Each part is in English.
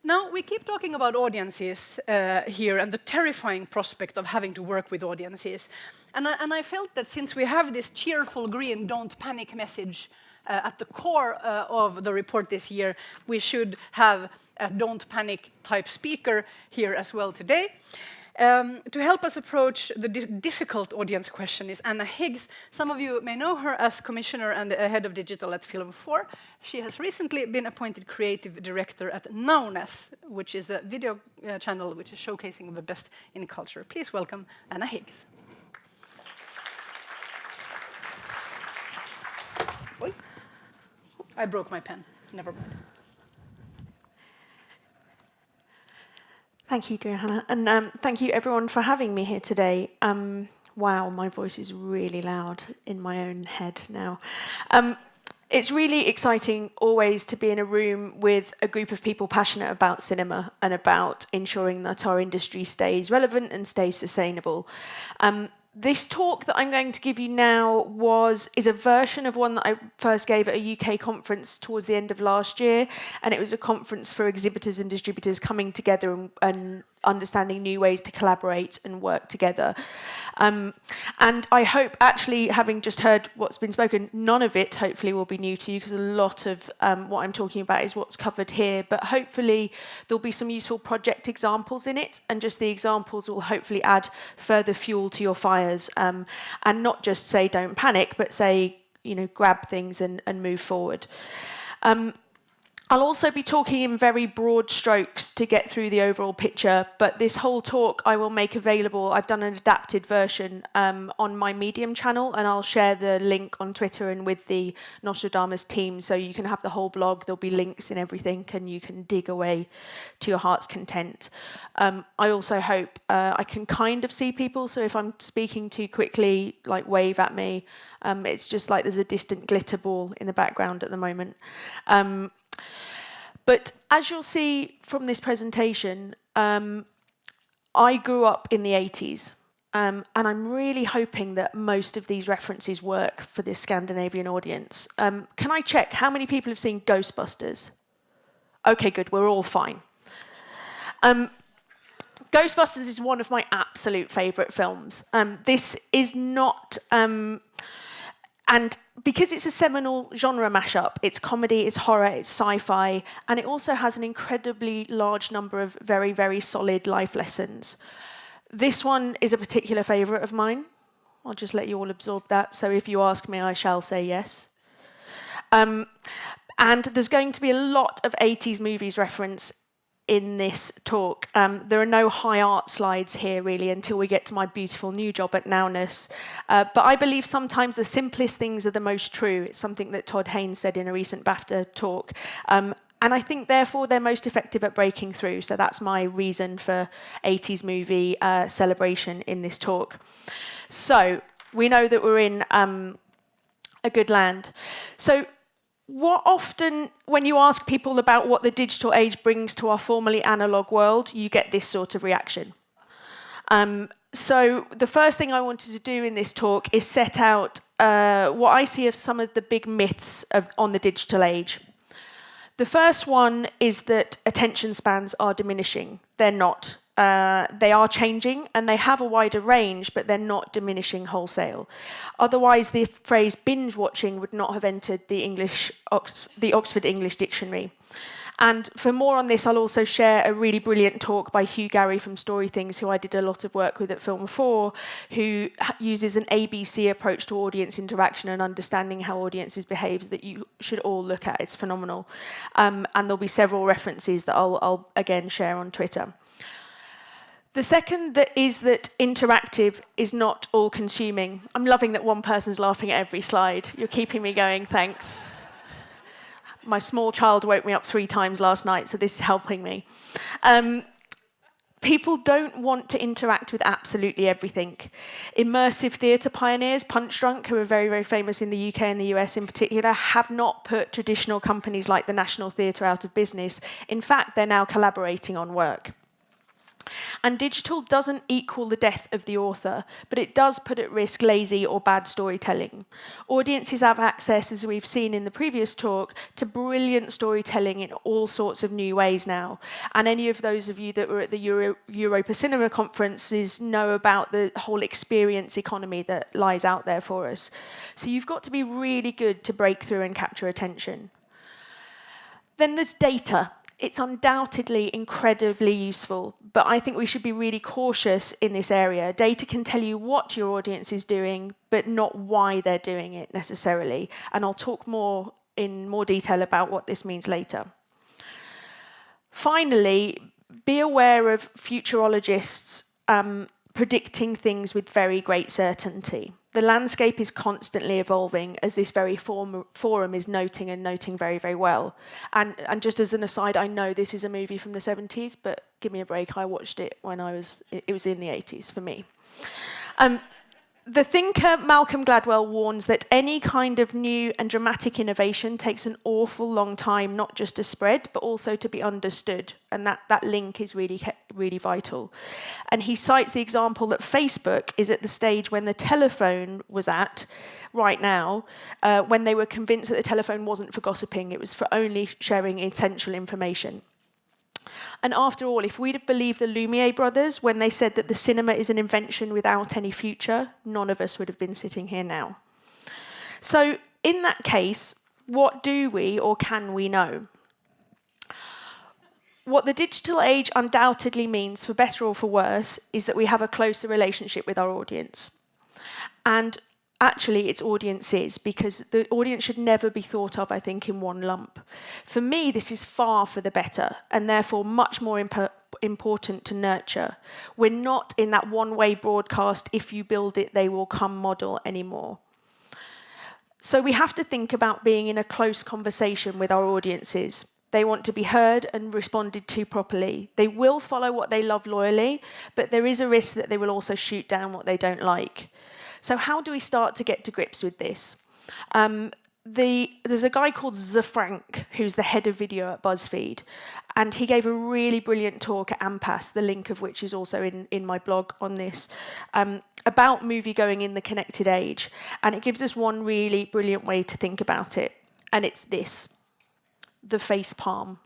Now, we keep talking about audiences here and the terrifying prospect of having to work with audiences. And I felt that since we have this cheerful green don't panic message at the core of the report this year, we should have a don't panic type speaker here as well today. To help us approach the difficult audience question is Anna Higgs. Some of you may know her as Commissioner and Head of Digital at Film 4. She has recently been appointed Creative Director at Nowness, which is a video channel which is showcasing the best in culture. Please welcome Anna Higgs. Oi. I broke my pen. Never mind. Thank you, Johanna, and thank you everyone for having me here today. Wow, my voice is really loud in my own head now. It's really exciting always to be in a room with a group of people passionate about cinema and about ensuring that our industry stays relevant and stays sustainable. This talk that I'm going to give you now is a version of one that I first gave at a UK conference towards the end of last year, and it was a conference for exhibitors and distributors coming together and understanding new ways to collaborate and work together. And I hope, actually, having just heard what's been spoken, none of it hopefully will be new to you, because a lot of what I'm talking about is what's covered here, but hopefully there'll be some useful project examples in it, and just the examples will hopefully add further fuel to your fires, and not just say don't panic, but say, grab things and move forward. I'll also be talking in very broad strokes to get through the overall picture, but this whole talk I will make available. I've done an adapted version on my Medium channel, and I'll share the link on Twitter and with the Nostradamus team, so you can have the whole blog. There'll be links and everything, and you can dig away to your heart's content. I also hope I can kind of see people, so if I'm speaking too quickly, wave at me. It's just like there's a distant glitter ball in the background at the moment. But as you'll see from this presentation, I grew up in the 80s, and I'm really hoping that most of these references work for this Scandinavian audience. Can I check how many people have seen Ghostbusters? Okay, good, we're all fine. Ghostbusters is one of my absolute favourite films. This is not... And because it's a seminal genre mashup, it's comedy, it's horror, it's sci-fi, and it also has an incredibly large number of very, very solid life lessons. This one is a particular favourite of mine. I'll just let you all absorb that. So if you ask me, I shall say yes. And there's going to be a lot of 80s movies reference in this talk. There are no high art slides here, really, until we get to my beautiful new job at Nowness. But I believe sometimes the simplest things are the most true. It's something that Todd Haynes said in a recent BAFTA talk. And I think, therefore, they're most effective at breaking through. So that's my reason for 80s movie celebration in this talk. So we know that we're in a good land. So what often, when you ask people about what the digital age brings to our formerly analogue world, you get this sort of reaction. So the first thing I wanted to do in this talk is set out what I see as some of the big myths on the digital age. The first one is that attention spans are diminishing. They're not. They are changing, and they have a wider range, but they're not diminishing wholesale. Otherwise, the phrase binge watching would not have entered the Oxford English Dictionary. And for more on this, I'll also share a really brilliant talk by Hugh Gary from Story Things, who I did a lot of work with at Film 4, who uses an ABC approach to audience interaction and understanding how audiences behave that you should all look at. It's phenomenal. And there'll be several references that I'll again share on Twitter. The second is that interactive is not all-consuming. I'm loving that one person's laughing at every slide. You're keeping me going, thanks. My small child woke me up 3 times last night, so this is helping me. People don't want to interact with absolutely everything. Immersive theatre pioneers, Punch Drunk, who are very, very famous in the UK and the US in particular, have not put traditional companies like the National Theatre out of business. In fact, they're now collaborating on work. And digital doesn't equal the death of the author, but it does put at risk lazy or bad storytelling. Audiences have access, as we've seen in the previous talk, to brilliant storytelling in all sorts of new ways now. And any of those of you that were at the Europa Cinema conferences know about the whole experience economy that lies out there for us. So you've got to be really good to break through and capture attention. Then there's data. It's undoubtedly incredibly useful, but I think we should be really cautious in this area. Data can tell you what your audience is doing, but not why they're doing it necessarily. And I'll talk in more detail about what this means later. Finally, be aware of futurologists predicting things with very great certainty. The landscape is constantly evolving, as this very forum is noting very, very well. And just as an aside, I know this is a movie from the 70s, but give me a break, I watched it when it was in the 80s for me. The thinker Malcolm Gladwell warns that any kind of new and dramatic innovation takes an awful long time not just to spread, but also to be understood. And that link is really, really vital. And he cites the example that Facebook is at the stage when the telephone was at right now, when they were convinced that the telephone wasn't for gossiping, it was for only sharing essential information. And after all, if we'd have believed the Lumiere brothers when they said that the cinema is an invention without any future, none of us would have been sitting here now. So in that case, what do we or can we know? What the digital age undoubtedly means, for better or for worse, is that we have a closer relationship with our audience. And actually, it's audiences, because the audience should never be thought of, I think, in one lump. For me, this is far for the better, and therefore much more important to nurture. We're not in that one-way broadcast, if you build it, they will come model anymore. So we have to think about being in a close conversation with our audiences. They want to be heard and responded to properly. They will follow what they love loyally, but there is a risk that they will also shoot down what they don't like. So how do we start to get to grips with this? There's a guy called Zafrank, who's the head of video at BuzzFeed, and he gave a really brilliant talk at IMMERSE, the link of which is also in my blog on this, about movie-going in the connected age. And it gives us one really brilliant way to think about it, and it's this: the face palm.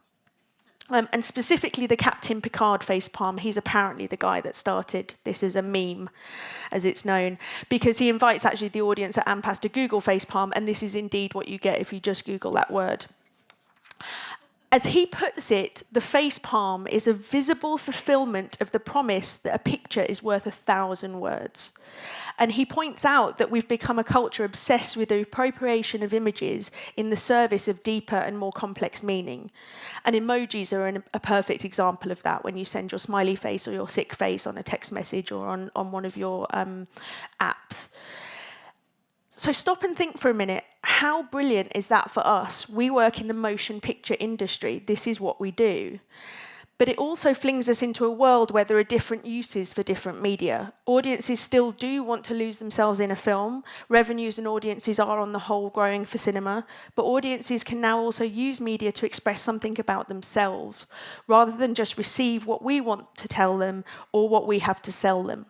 And specifically the Captain Picard facepalm. He's apparently the guy that started this as a meme, as it's known, because he invites actually the audience at AMPAS to Google facepalm, and this is indeed what you get if you just Google that word. As he puts it, the facepalm is a visible fulfillment of the promise that a picture is worth 1,000 words. And he points out that we've become a culture obsessed with the appropriation of images in the service of deeper and more complex meaning. And emojis are a perfect example of that, when you send your smiley face or your sick face on a text message or on one of your apps. So stop and think for a minute. How brilliant is that for us? We work in the motion picture industry. This is what we do. But it also flings us into a world where there are different uses for different media. Audiences still do want to lose themselves in a film. Revenues and audiences are on the whole growing for cinema. But audiences can now also use media to express something about themselves, rather than just receive what we want to tell them or what we have to sell them.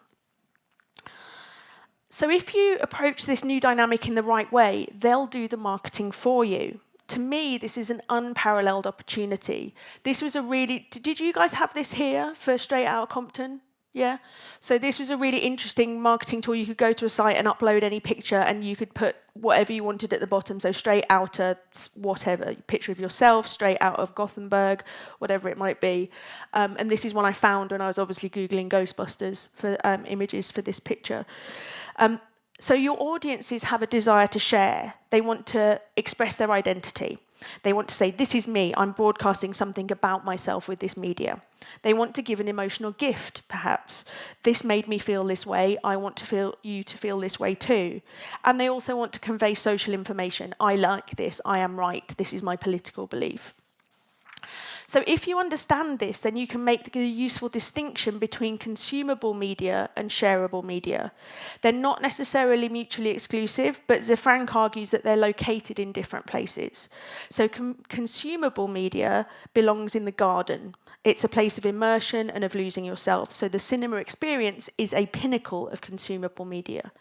So if you approach this new dynamic in the right way, they'll do the marketing for you. To me, this is an unparalleled opportunity. This was a really... Did you guys have this here for Straight Outta Compton? Yeah? So this was a really interesting marketing tool. You could go to a site and upload any picture, and you could put whatever you wanted at the bottom. So straight outta whatever, picture of yourself, straight out of Gothenburg, whatever it might be. And this is one I found when I was obviously Googling Ghostbusters for images for this picture. So your audiences have a desire to share. They want to express their identity. They want to say, this is me, I'm broadcasting something about myself with this media. They want to give an emotional gift, perhaps. This made me feel this way, I want you to feel this way too. And they also want to convey social information. I like this, I am right, this is my political belief. So if you understand this, then you can make the useful distinction between consumable media and shareable media. They're not necessarily mutually exclusive, but Zefrank argues that they're located in different places. So consumable media belongs in the garden. It's a place of immersion and of losing yourself. So the cinema experience is a pinnacle of consumable media.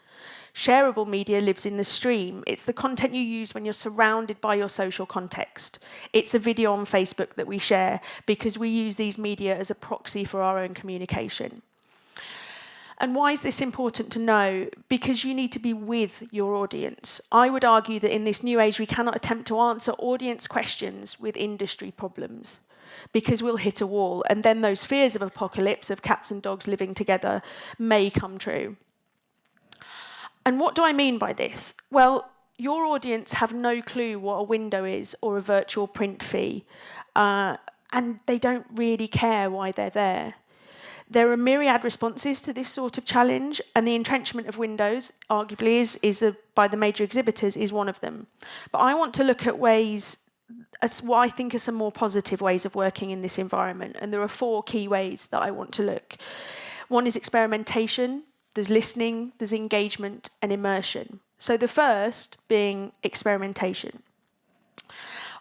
Shareable media lives in the stream. It's the content you use when you're surrounded by your social context. It's a video on Facebook that we share because we use these media as a proxy for our own communication. And why is this important to know? Because you need to be with your audience. I would argue that in this new age, we cannot attempt to answer audience questions with industry problems, because we'll hit a wall, and then those fears of apocalypse, of cats and dogs living together, may come true. And what do I mean by this? Well, your audience have no clue what a window is or a virtual print fee, and they don't really care why they're there. There are myriad responses to this sort of challenge, and the entrenchment of windows, arguably, by the major exhibitors, is one of them. But I want to look at ways, as what I think are some more positive ways of working in this environment, and there are 4 key ways that I want to look. One is experimentation. There's listening, there's engagement, and immersion. So the first being experimentation,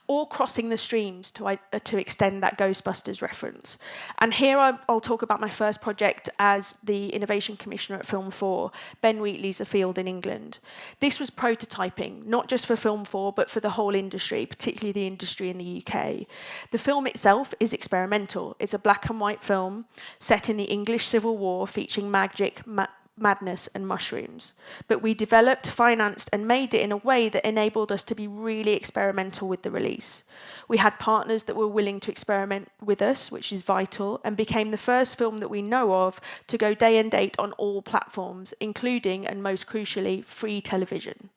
or crossing the streams to extend that Ghostbusters reference. And here I'll talk about my first project as the Innovation Commissioner at Film 4, Ben Wheatley's A Field in England. This was prototyping, not just for Film 4, but for the whole industry, particularly the industry in the UK. The film itself is experimental. It's a black and white film set in the English Civil War, featuring magic, madness and mushrooms. But we developed, financed and made it in a way that enabled us to be really experimental with the release. We had partners that were willing to experiment with us, which is vital, and became the first film that we know of to go day and date on all platforms, including, and most crucially, free television.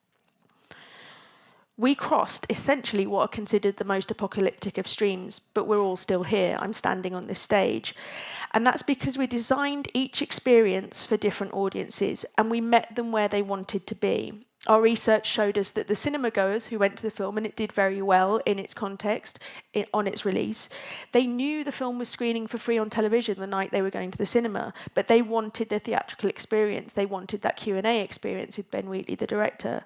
We crossed essentially what are considered the most apocalyptic of streams, but we're all still here. I'm standing on this stage. And that's because we designed each experience for different audiences, and we met them where they wanted to be. Our research showed us that the cinema goers who went to the film, and it did very well in its context, on its release, they knew the film was screening for free on television the night they were going to the cinema, but they wanted the theatrical experience. They wanted that Q&A experience with Ben Wheatley, the director.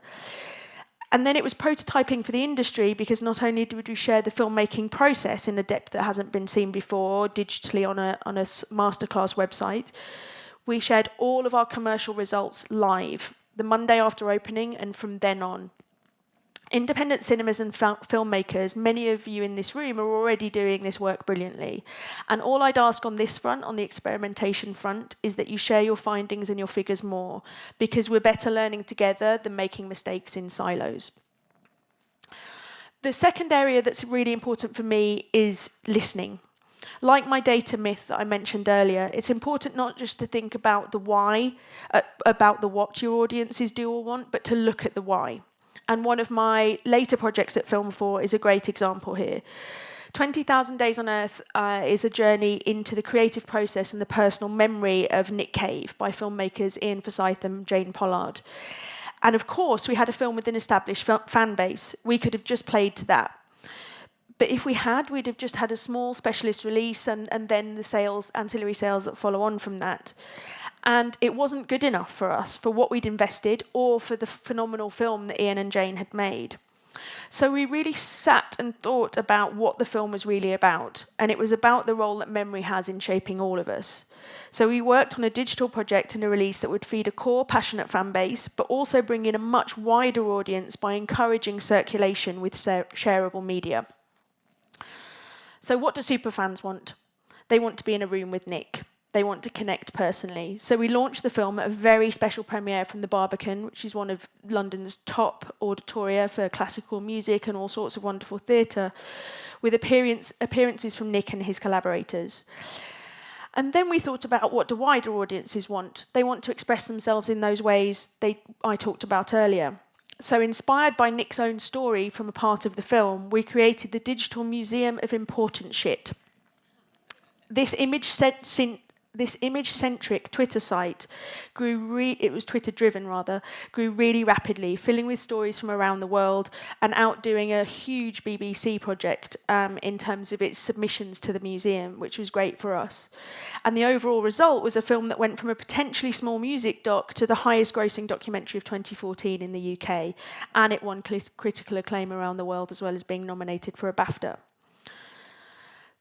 And then it was prototyping for the industry, because not only did we share the filmmaking process in a depth that hasn't been seen before, digitally on a masterclass website, we shared all of our commercial results live, the Monday after opening and from then on. Independent cinemas and filmmakers, many of you in this room, are already doing this work brilliantly. And all I'd ask on this front, on the experimentation front, is that you share your findings and your figures more, because we're better learning together than making mistakes in silos. The second area that's really important for me is listening. Like my data myth that I mentioned earlier, it's important not just to think about the why, about the what your audiences do or want, but to look at the why. And one of my later projects at Film 4 is a great example here. 20,000 Days on Earth is a journey into the creative process and the personal memory of Nick Cave by filmmakers Ian Forsyth and Jane Pollard. And of course, we had a film with an established fan base. We could have just played to that. But if we had, we'd have just had a small specialist release and then the ancillary sales that follow on from that. And it wasn't good enough for us, for what we'd invested, or for the phenomenal film that Ian and Jane had made. So we really sat and thought about what the film was really about, and it was about the role that memory has in shaping all of us. So we worked on a digital project and a release that would feed a core, passionate fan base, but also bring in a much wider audience by encouraging circulation with shareable media. So what do superfans want? They want to be in a room with Nick. They want to connect personally. So we launched the film at a very special premiere from the Barbican, which is one of London's top auditoria for classical music and all sorts of wonderful theatre, with appearances from Nick and his collaborators. And then we thought about, what do wider audiences want? They want to express themselves in those ways I talked about earlier. So inspired by Nick's own story from a part of the film, we created the Digital Museum of Important Shit. This image this image-centric Twitter site it was Twitter-driven rather, grew really rapidly, filling with stories from around the world and outdoing a huge BBC project in terms of its submissions to the museum, which was great for us. And the overall result was a film that went from a potentially small music doc to the highest grossing documentary of 2014 in the UK, and it won critical acclaim around the world as well as being nominated for a BAFTA.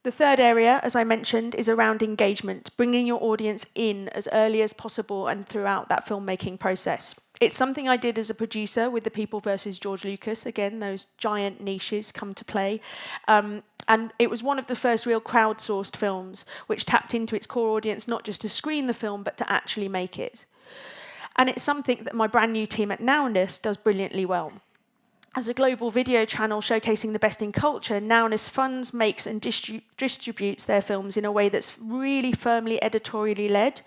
The third area, as I mentioned, is around engagement, bringing your audience in as early as possible and throughout that filmmaking process. It's something I did as a producer with The People versus George Lucas. Again, those giant niches come to play. And it was one of the first real crowdsourced films which tapped into its core audience, not just to screen the film, but to actually make it. And it's something that my brand new team at Nowness does brilliantly well. As a global video channel showcasing the best in culture, Nowness funds, makes and distributes their films in a way that's really firmly editorially led,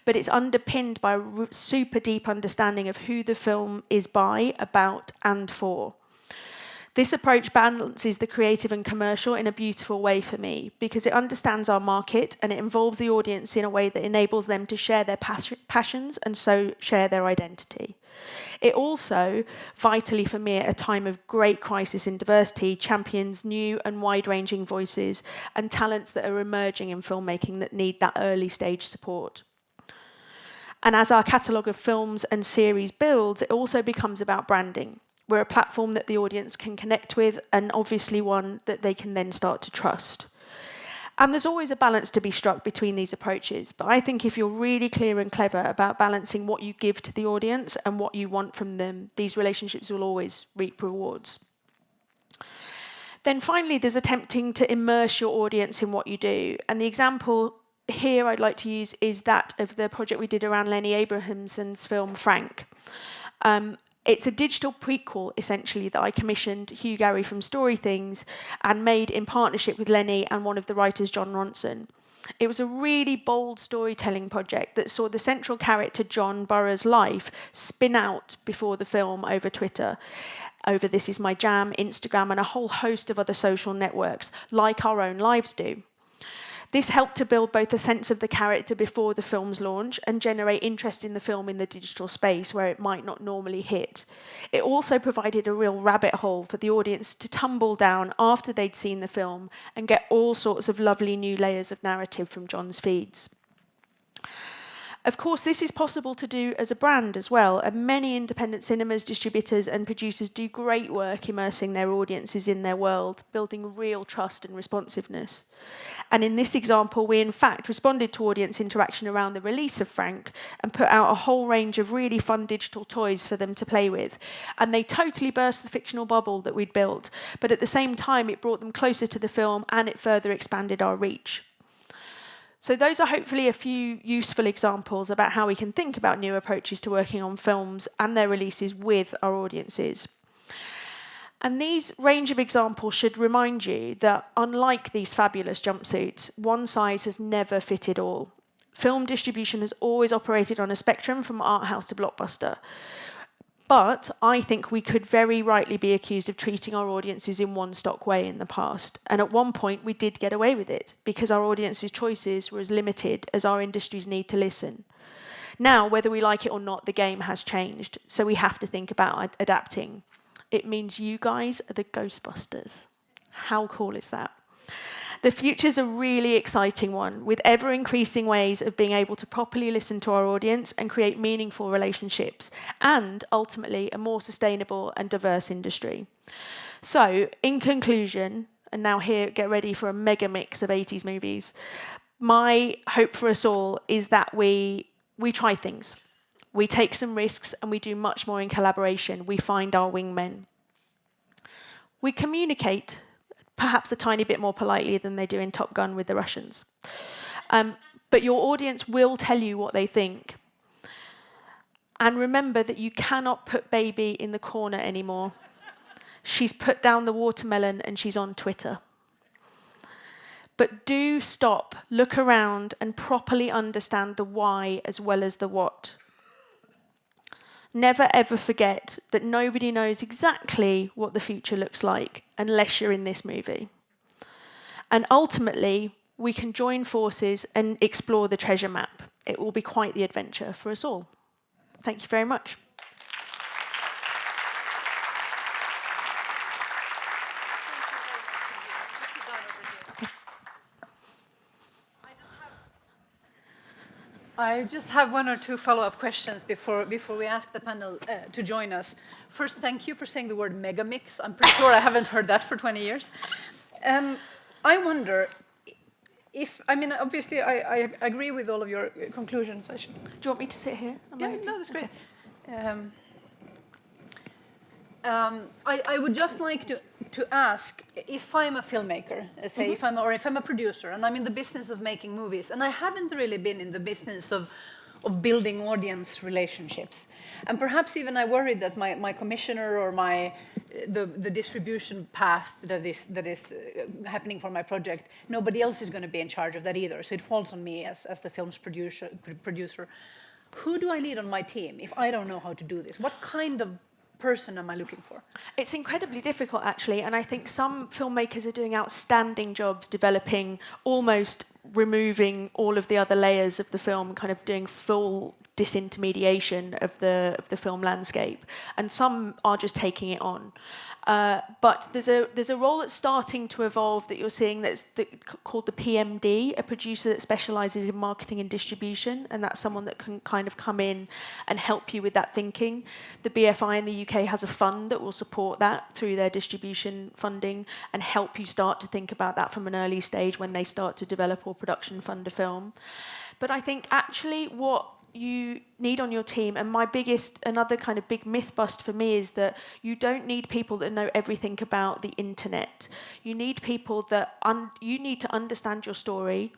but it's underpinned by a super deep understanding of who the film is by, about, and for. This approach balances the creative and commercial in a beautiful way for me, because it understands our market and it involves the audience in a way that enables them to share their passions and so share their identity. It also, vitally for me at a time of great crisis in diversity, champions new and wide-ranging voices and talents that are emerging in filmmaking that need that early stage support. And as our catalogue of films and series builds, it also becomes about branding. We're a platform that the audience can connect with, and obviously one that they can then start to trust. And there's always a balance to be struck between these approaches, but I think if you're really clear and clever about balancing what you give to the audience and what you want from them, these relationships will always reap rewards. Then finally, there's attempting to immerse your audience in what you do. And the example here I'd like to use is that of the project we did around Lenny Abrahamson's film Frank. It's a digital prequel, essentially, that I commissioned Hugh Gary from Story Things and made in partnership with Lenny and one of the writers, John Ronson. It was a really bold storytelling project that saw the central character, John Burroughs' life, spin out before the film over Twitter, over This Is My Jam, Instagram, and a whole host of other social networks, like our own lives do. This helped to build both a sense of the character before the film's launch and generate interest in the film in the digital space where it might not normally hit. It also provided a real rabbit hole for the audience to tumble down after they'd seen the film and get all sorts of lovely new layers of narrative from John's feeds. Of course, this is possible to do as a brand as well, and many independent cinemas, distributors and producers do great work immersing their audiences in their world, building real trust and responsiveness. And in this example, we in fact responded to audience interaction around the release of Frank and put out a whole range of really fun digital toys for them to play with. And they totally burst the fictional bubble that we'd built, but at the same time it brought them closer to the film and it further expanded our reach. So those are hopefully a few useful examples about how we can think about new approaches to working on films and their releases with our audiences. And these range of examples should remind you that unlike these fabulous jumpsuits, one size has never fitted all. Film distribution has always operated on a spectrum from art house to blockbuster. But I think we could very rightly be accused of treating our audiences in one stock way in the past. And at one point, we did get away with it because our audience's choices were as limited as our industry's need to listen. Now, whether we like it or not, the game has changed. So we have to think about adapting. It means you guys are the Ghostbusters. How cool is that? The future's a really exciting one, with ever-increasing ways of being able to properly listen to our audience and create meaningful relationships, and ultimately a more sustainable and diverse industry. So, in conclusion, and now here, get ready for a mega mix of 80s movies, my hope for us all is that we try things. We take some risks and we do much more in collaboration. We find our wingmen. We communicate perhaps a tiny bit more politely than they do in Top Gun with the Russians. But your audience will tell you what they think. And remember that you cannot put baby in the corner anymore. She's put down the watermelon and she's on Twitter. But do stop, look around and properly understand the why as well as the what. Never ever forget that nobody knows exactly what the future looks like unless you're in this movie. And ultimately, we can join forces and explore the treasure map. It will be quite the adventure for us all. Thank you very much. I just have one or two follow-up questions before we ask the panel to join us. First, thank you for saying the word megamix. I'm pretty sure I haven't heard that for 20 years. I wonder if, I mean, obviously I agree with all of your conclusions. Do you want me to sit here? Yeah, no, that's great. I would just like to ask, if I'm a filmmaker, say, if I'm a producer, and I'm in the business of making movies, and I haven't really been in the business of building audience relationships, and perhaps even I worry that my commissioner or the distribution path that is happening for my project, nobody else is going to be in charge of that either. So it falls on me as the film's producer. Who do I need on my team if I don't know how to do this? What kind of person am I looking for? It's incredibly difficult, actually, and I think some filmmakers are doing outstanding jobs developing, almost removing all of the other layers of the film, kind of doing full disintermediation of the film landscape, and some are just taking it on. But there's a role that's starting to evolve that you're seeing that's called the PMD, a producer that specialises in marketing and distribution, and that's someone that can kind of come in and help you with that thinking. The BFI in the UK has a fund that will support that through their distribution funding and help you start to think about that from an early stage when they start to develop or production fund a film. But I think actually what you need on your team, and another kind of big myth bust for me is that you don't need people that know everything about the internet. You need people that you need to understand your story.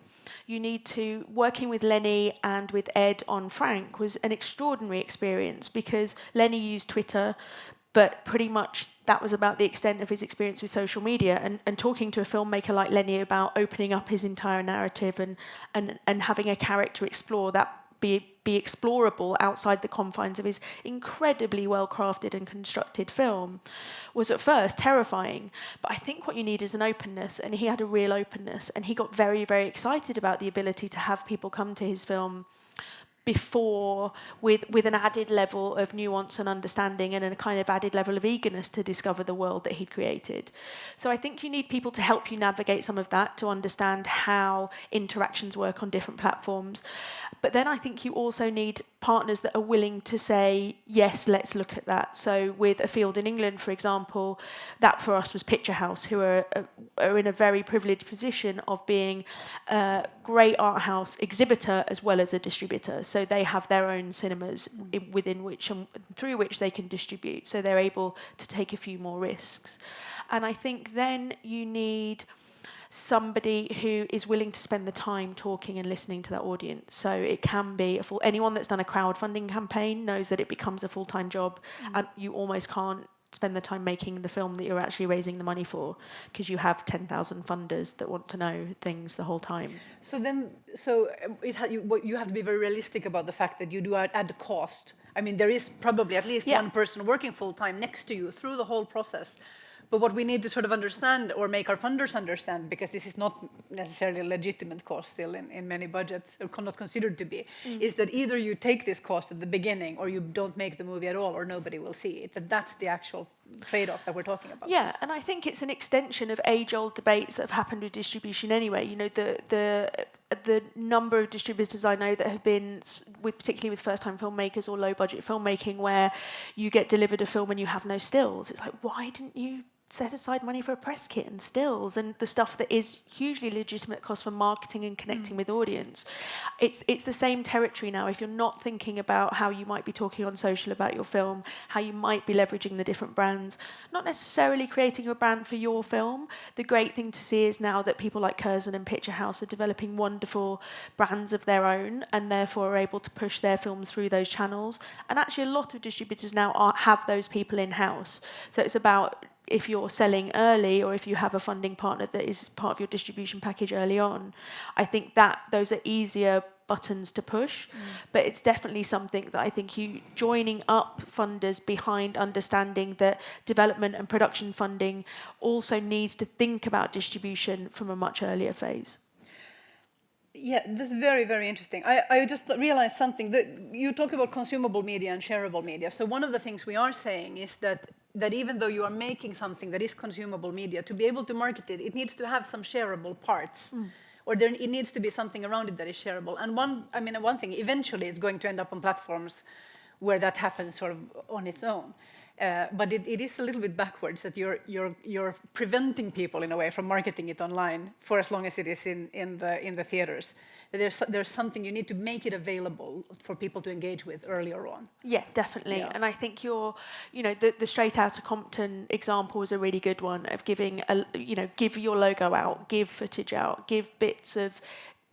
You need to, working with Lenny and with Ed on Frank was an extraordinary experience because Lenny used Twitter, but pretty much that was about the extent of his experience with social media, and talking to a filmmaker like Lenny about opening up his entire narrative and having a character explore that, be explorable outside the confines of his incredibly well-crafted and constructed film was at first terrifying. But I think what you need is an openness, and he had a real openness, and he got very, very excited about the ability to have people come to his film before with an added level of nuance and understanding and a kind of added level of eagerness to discover the world that he'd created. So I think you need people to help you navigate some of that, to understand how interactions work on different platforms. But then I think you also need partners that are willing to say, yes, let's look at that. So with A Field in England, for example, that for us was Picture House, who are in a very privileged position of being a great art house exhibitor as well as a distributor. So they have their own cinemas within which and through which they can distribute. So they're able to take a few more risks. And I think then you need somebody who is willing to spend the time talking and listening to that audience. So it can be anyone that's done a crowdfunding campaign knows that it becomes a full-time job, and you almost can't spend the time making the film that you're actually raising the money for because you have 10,000 funders that want to know things the whole time. So you have to be very realistic about the fact that you do add cost. I mean, there is probably at least one person working full-time next to you through the whole process. But what we need to sort of understand, or make our funders understand, because this is not necessarily a legitimate cost still in many budgets, or not considered to be, is that either you take this cost at the beginning or you don't make the movie at all or nobody will see it. That's the actual trade-off that we're talking about. Yeah, and I think it's an extension of age-old debates that have happened with distribution anyway. You know, the number of distributors I know that have been, particularly with first-time filmmakers or low-budget filmmaking, where you get delivered a film and you have no stills. It's like, why didn't you set aside money for a press kit and stills and the stuff that is hugely legitimate cost for marketing and connecting with audience? It's the same territory now. If you're not thinking about how you might be talking on social about your film, how you might be leveraging the different brands, not necessarily creating a brand for your film. The great thing to see is now that people like Curzon and Picture House are developing wonderful brands of their own and therefore are able to push their films through those channels. And actually a lot of distributors now have those people in-house. So it's about, if you're selling early or if you have a funding partner that is part of your distribution package early on, I think that those are easier buttons to push. But it's definitely something that I think you joining up funders behind understanding that development and production funding also needs to think about distribution from a much earlier phase. Yeah, that's very, very interesting. I just realized something, that you talk about consumable media and shareable media. So one of the things we are saying is that even though you are making something that is consumable media, to be able to market it, it needs to have some shareable parts. Or it needs to be something around it that is shareable. And one thing, eventually it's going to end up on platforms where that happens sort of on its own. But it is a little bit backwards, that you're preventing people in a way from marketing it online for as long as it is in the theaters. There's something, you need to make it available for people to engage with earlier on. Yeah, definitely. Yeah. And I think the Straight Outta Compton example is a really good one of giving give your logo out, give footage out, give bits of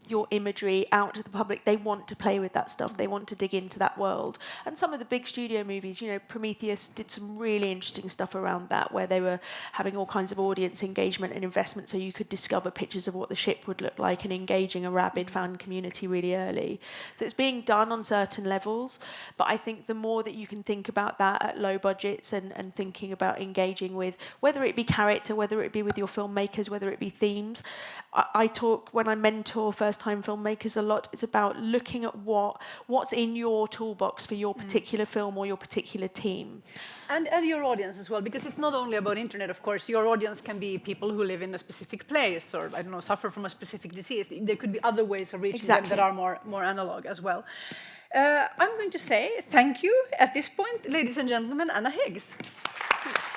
your imagery out to the public. They want to play with that stuff. They want to dig into that world. And some of the big studio movies, Prometheus did some really interesting stuff around that, where they were having all kinds of audience engagement and investment, so you could discover pictures of what the ship would look like and engaging a rabid fan community really early. So it's being done on certain levels, but I think the more that you can think about that at low budgets and thinking about engaging with, whether it be character, whether it be with your filmmakers, whether it be themes. I talk, when I mentor first-time filmmakers a lot, it's about looking at what's in your toolbox for your particular film or your particular team. And your audience as well, because it's not only about internet, of course. Your audience can be people who live in a specific place, or, I don't know, suffer from a specific disease. There could be other ways of reaching them that are more analog as well. I'm going to say thank you at this point, ladies and gentlemen, Anna Higgs. Thanks.